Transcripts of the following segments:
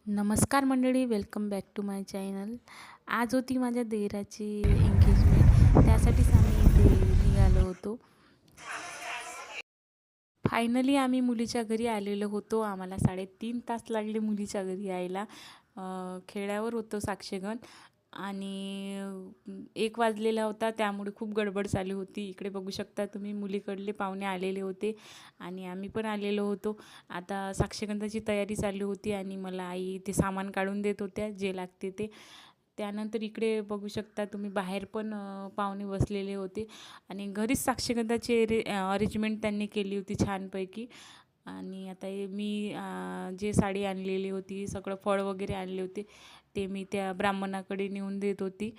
नमस्कार मंडळी, welcome back to my channel. आज होती माझ्या देराची एंगेजमेंट, त्यासाठीच आम्ही इथे निघालो होतो. फायनली आम्ही मुलीच्या घरी आलेलो होतो. आम्हाला 3.5 तास लागले मुलीच्या घरी यायला. खेड्यावर होतो साक्षगण आणि 1 वाजलेला होता, त्यामुळे खूप गडबड चालू होती. इकडे बघू शकता तुम्ही, मुलीकडले पाहुणे आलेले होते आणि आम्ही पण आलेलो होतो. आता साक्षगंधाची तयारी चालू होती आणि मला आई ते सामान काढून देत होत्या जे लागते ते. त्यानंतर इकडे बघू शकता तुम्ही, बाहेर पण पाहुणे बसलेले होते आणि घरीच साक्षगंधाची अरेंजमेंट त्यांनी केली होती छानपैकी. आणि आता मी जे साडी आणलेली होती, सगळं फळ वगैरे आणले होते, ते मी त्या ब्राह्मणाकडे नेऊन देत होती.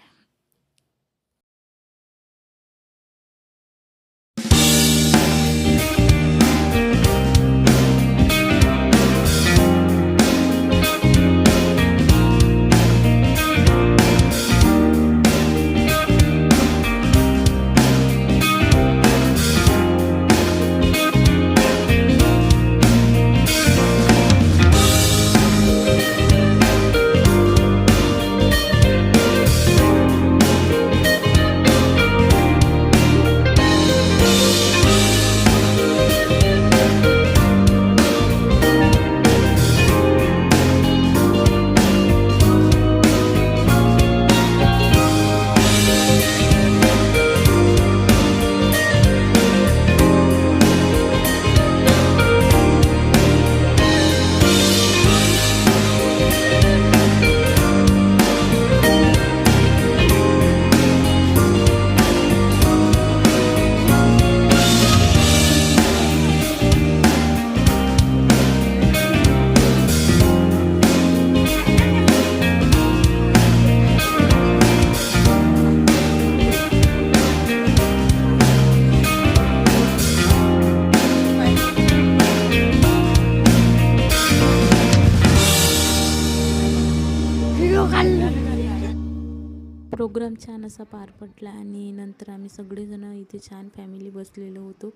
प्रोग्राम छान असा पार पडला आणि नंतर आम्ही सगळेजण इथे छान फॅमिली बसलेलो होतो.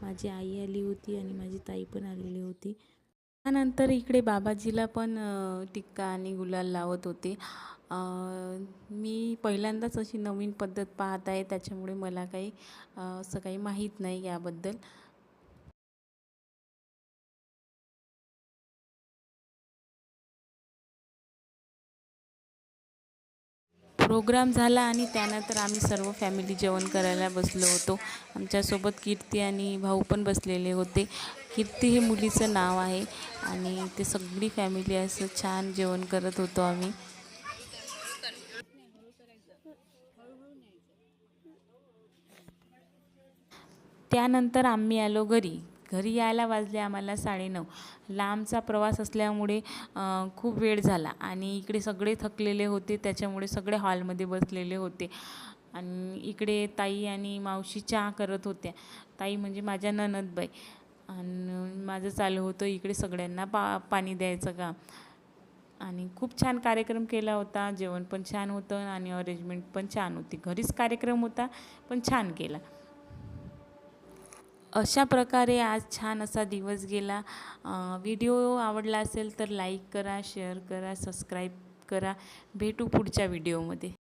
माझी आई आली होती आणि माझी ताई पण आलेली होती. त्यानंतर इकडे बाबाजीला पण टिक्का आणि गुलाल लावत होते. मी पहिल्यांदाच अशी नवीन पद्धत पाहत आहे, त्याच्यामुळे मला काही असं काही माहीत नाही याबद्दल. प्रोग्राम झाला आणि त्यानंतर आम्ही सर्व फॅमिली जेवण करायला बसलो होतो. आमच्यासोबत कीर्ती आणि भाऊ पण बसलेले होते. कीर्ती हे मुलीचं नाव आहे आणि ते सगळी फॅमिली असं छान जेवण करत होतो आम्ही. त्यानंतर आम्ही आलो घरी. घरी यायला वाजले आम्हाला 9:30. लांबचा प्रवास असल्यामुळे खूप वेळ झाला आणि इकडे सगळे थकलेले होते, त्याच्यामुळे सगळे हॉलमध्ये बसलेले होते. आणि इकडे ताई आणि मावशी चहा करत होत्या. ताई म्हणजे माझ्या नणंदबाई. आणि माझं चालू होतं इकडे सगळ्यांना पाणी द्यायचं काम. आणि खूप छान कार्यक्रम केला होता. जेवण पण छान होतं आणि अरेंजमेंट पण छान होती. घरीच कार्यक्रम होता, पण छान केला. अशा प्रकारे आज छान असा दिवस गेला. व्हिडिओ आवडला असेल तर लाईक करा, शेअर करा, सबस्क्राईब करा. भेटू पुढच्या व्हिडिओमध्ये.